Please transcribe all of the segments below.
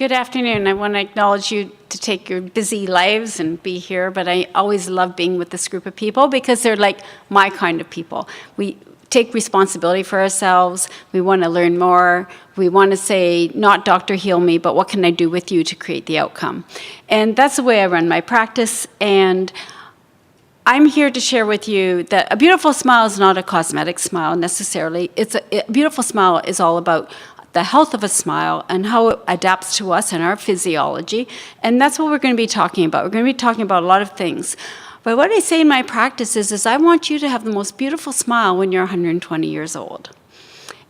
Good afternoon. I want to acknowledge you to take your busy lives and be here, but I always love being with this group of people because they're like my kind of people. We take responsibility for ourselves. We want to learn more. We want to say, not doctor, heal me, but what can I do with you to create the outcome? And that's the way I run my practice. And I'm here to share with you that a beautiful smile is not a cosmetic smile necessarily. A beautiful smile is all about the health of a smile and how it adapts to us and our physiology. And that's what we're going to be talking about. We're going to be talking about a lot of things. But what I say in my practice is I want you to have the most beautiful smile when you're 120 years old.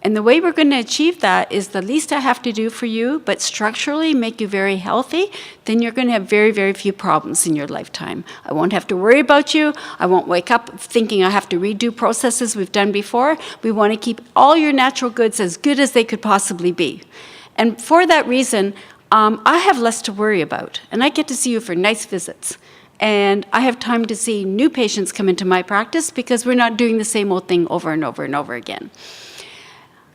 And the way we're going to achieve that is the least I have to do for you, but structurally make you very healthy, then you're going to have very, very few problems in your lifetime. I won't have to worry about you. I won't wake up thinking I have to redo processes we've done before. We want to keep all your natural goods as good as they could possibly be. And for that reason, I have less to worry about, and I get to see you for nice visits. And I have time to see new patients come into my practice because we're not doing the same old thing over and over and over again.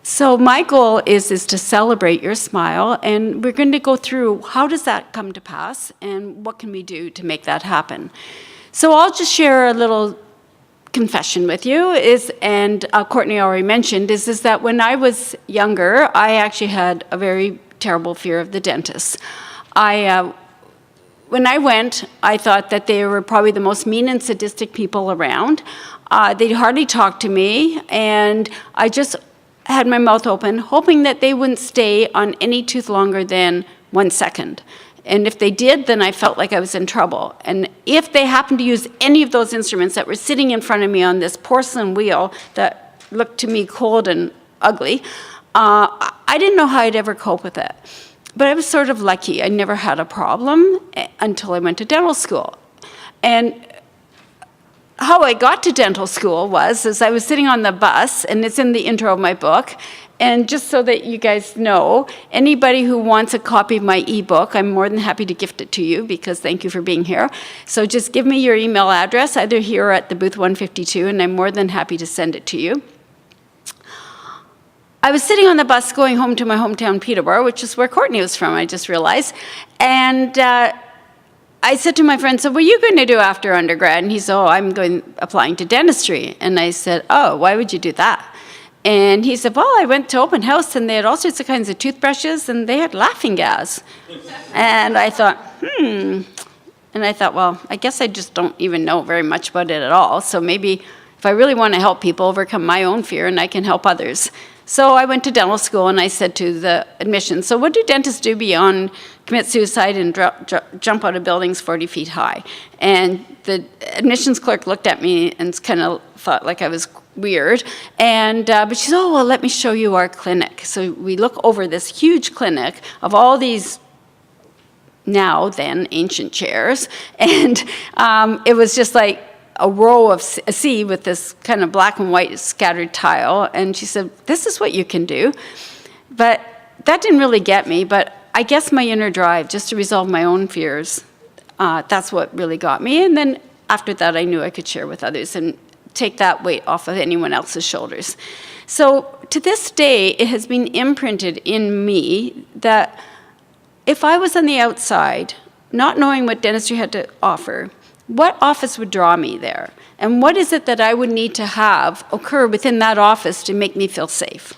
So my goal is to celebrate your smile, and we're going to go through how does that come to pass and what can we do to make that happen. So I'll just share a little confession with you, and Courtney already mentioned, is that when I was younger, I actually had a very terrible fear of the dentist. When I went, I thought that they were probably the most mean and sadistic people around. They'd hardly talk to me, and I just had my mouth open, hoping that they wouldn't stay on any tooth longer than 1 second. And if they did, then I felt like I was in trouble. And if they happened to use any of those instruments that were sitting in front of me on this porcelain wheel that looked to me cold and ugly, I didn't know how I'd ever cope with it. But I was sort of lucky. I never had a problem until I went to dental school. And how I got to dental school was I was sitting on the bus, and it's in the intro of my book, and just so that you guys know, anybody who wants a copy of my ebook, I'm more than happy to gift it to you because thank you for being here. So just give me your email address, either here or at the booth 152, and I'm more than happy to send it to you. I was sitting on the bus going home to my hometown, Peterborough, which is where Courtney was from, I just realized, and I said to my friend, so what are you going to do after undergrad? And he said, oh, I'm applying to dentistry. And I said, oh, why would you do that? And he said, well, I went to open house, and they had all sorts of kinds of toothbrushes, and they had laughing gas. And I thought, And I thought, well, I guess I just don't even know very much about it at all. So maybe if I really want to help people overcome my own fear, and I can help others. So I went to dental school, and I said to the admissions, so what do dentists do beyond commit suicide and jump out of buildings 40 feet high? And the admissions clerk looked at me and kind of thought like I was weird. And but she said, oh, well, let me show you our clinic. So we look over this huge clinic of all these now then ancient chairs. And it was just like a row of a sea with this kind of black and white scattered tile. And she said, this is what you can do. But that didn't really get me. But I guess my inner drive, just to resolve my own fears, that's what really got me. And then after that, I knew I could share with others and take that weight off of anyone else's shoulders. So to this day, it has been imprinted in me that if I was on the outside, not knowing what dentistry had to offer, what office would draw me there? And what is it that I would need to have occur within that office to make me feel safe?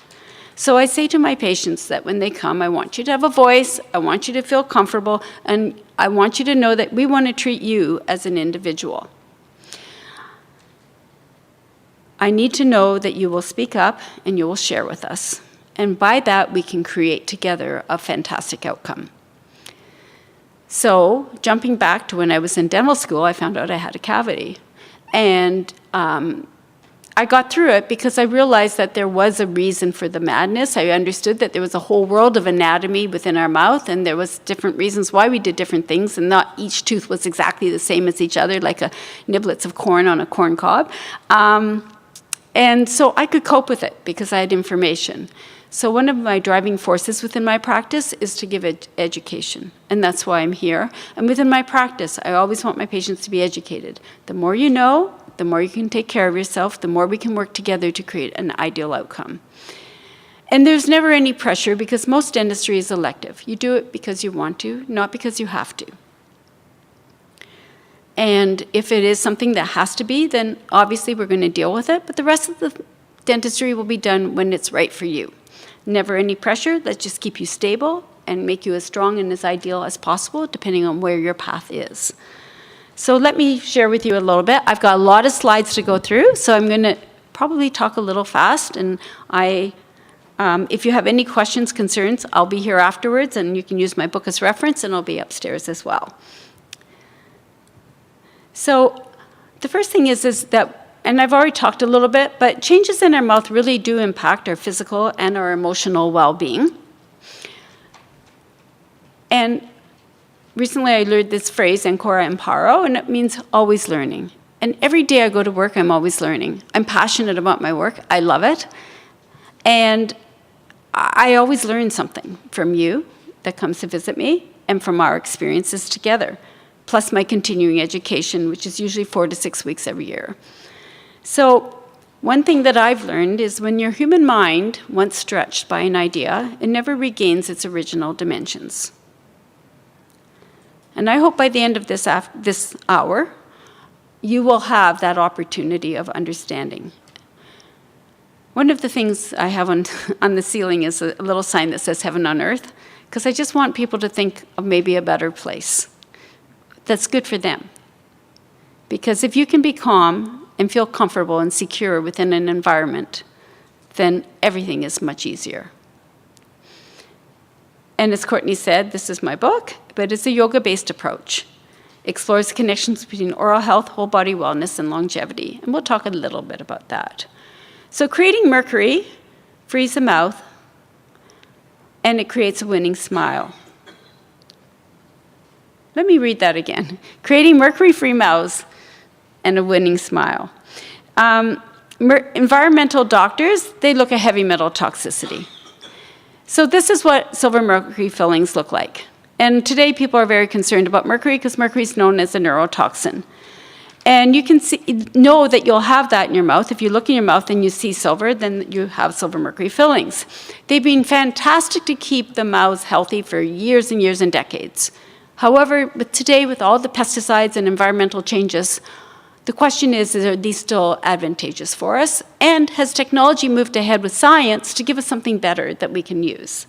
So I say to my patients that when they come, I want you to have a voice, I want you to feel comfortable, and I want you to know that we want to treat you as an individual. I need to know that you will speak up and you will share with us. And by that, we can create together a fantastic outcome. So jumping back to when I was in dental school, I found out I had a cavity. And I got through it because I realized that there was a reason for the madness. I understood that there was a whole world of anatomy within our mouth, and there was different reasons why we did different things, and not each tooth was exactly the same as each other, like niblets of corn on a corn cob. And so I could cope with it because I had information. So one of my driving forces within my practice is to give education, and that's why I'm here. And within my practice, I always want my patients to be educated. The more you know, the more you can take care of yourself, the more we can work together to create an ideal outcome. And there's never any pressure because most dentistry is elective. You do it because you want to, not because you have to. And if it is something that has to be, then obviously we're going to deal with it, but the rest of the dentistry will be done when it's right for you. Never any pressure. Let's just keep you stable and make you as strong and as ideal as possible, depending on where your path is. So let me share with you a little bit. I've got a lot of slides to go through, so I'm going to probably talk a little fast, and if you have any questions, concerns, I'll be here afterwards, and you can use my book as reference, and I'll be upstairs as well. So the first thing is that, and I've already talked a little bit, but changes in our mouth really do impact our physical and our emotional well-being. And recently I learned this phrase, ancora imparo, and it means always learning. And every day I go to work, I'm always learning. I'm passionate about my work. I love it. And I always learn something from you that comes to visit me and from our experiences together, plus my continuing education, which is usually 4 to 6 weeks every year. So one thing that I've learned is when your human mind, once stretched by an idea, it never regains its original dimensions. And I hope by the end of this hour, you will have that opportunity of understanding. One of the things I have on the ceiling is a little sign that says heaven on earth, because I just want people to think of maybe a better place that's good for them. Because if you can be calm and feel comfortable and secure within an environment, then everything is much easier. And as Courtney said, this is my book, but it's a yoga-based approach. Explores the connections between oral health, whole body wellness, and longevity. And we'll talk a little bit about that. So creating mercury frees the mouth, and it creates a winning smile. Let me read that again. Creating mercury-free mouths and a winning smile. Environmental doctors, they look at heavy metal toxicity. So this is what silver mercury fillings look like. And today people are very concerned about mercury because mercury is known as a neurotoxin. And you can know that you'll have that in your mouth. If you look in your mouth and you see silver, then you have silver mercury fillings. They've been fantastic to keep the mouths healthy for years and years and decades. However, today with all the pesticides and environmental changes, the question is, are these still advantageous for us? And has technology moved ahead with science to give us something better that we can use?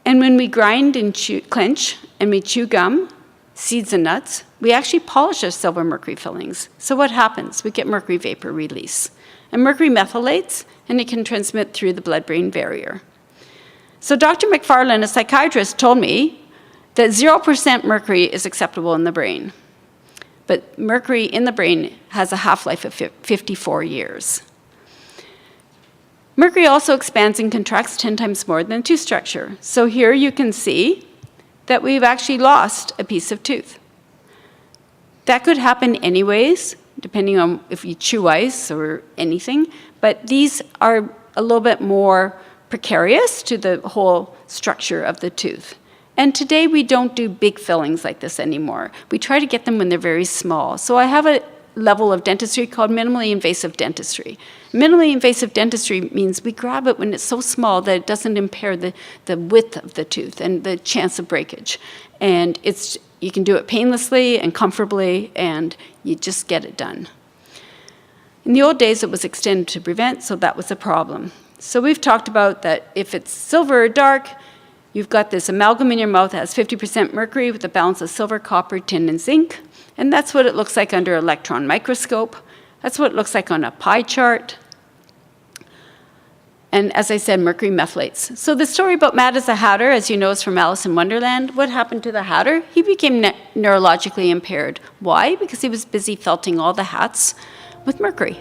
And when we grind and clench and we chew gum, seeds and nuts, we actually polish our silver mercury fillings. So what happens? We get mercury vapor release. And mercury methylates, and it can transmit through the blood-brain barrier. So Dr. McFarlane, a psychiatrist, told me that 0% mercury is acceptable in the brain. But mercury in the brain has a half-life of 54 years. Mercury also expands and contracts 10 times more than tooth structure. So here you can see that we've actually lost a piece of tooth. That could happen anyways, depending on if you chew ice or anything, but these are a little bit more precarious to the whole structure of the tooth. And today we don't do big fillings like this anymore. We try to get them when they're very small. So I have a level of dentistry called minimally invasive dentistry. Minimally invasive dentistry means we grab it when it's so small that it doesn't impair the width of the tooth and the chance of breakage. And you can do it painlessly and comfortably, and you just get it done. In the old days, it was extended to prevent, so that was a problem. So we've talked about that if it's silver or dark, you've got this amalgam in your mouth that has 50% mercury with a balance of silver, copper, tin, and zinc. And that's what it looks like under electron microscope. That's what it looks like on a pie chart. And as I said, mercury methylates. So the story about Mad as a Hatter, as you know, is from Alice in Wonderland. What happened to the Hatter? He became neurologically impaired. Why? Because he was busy felting all the hats with mercury.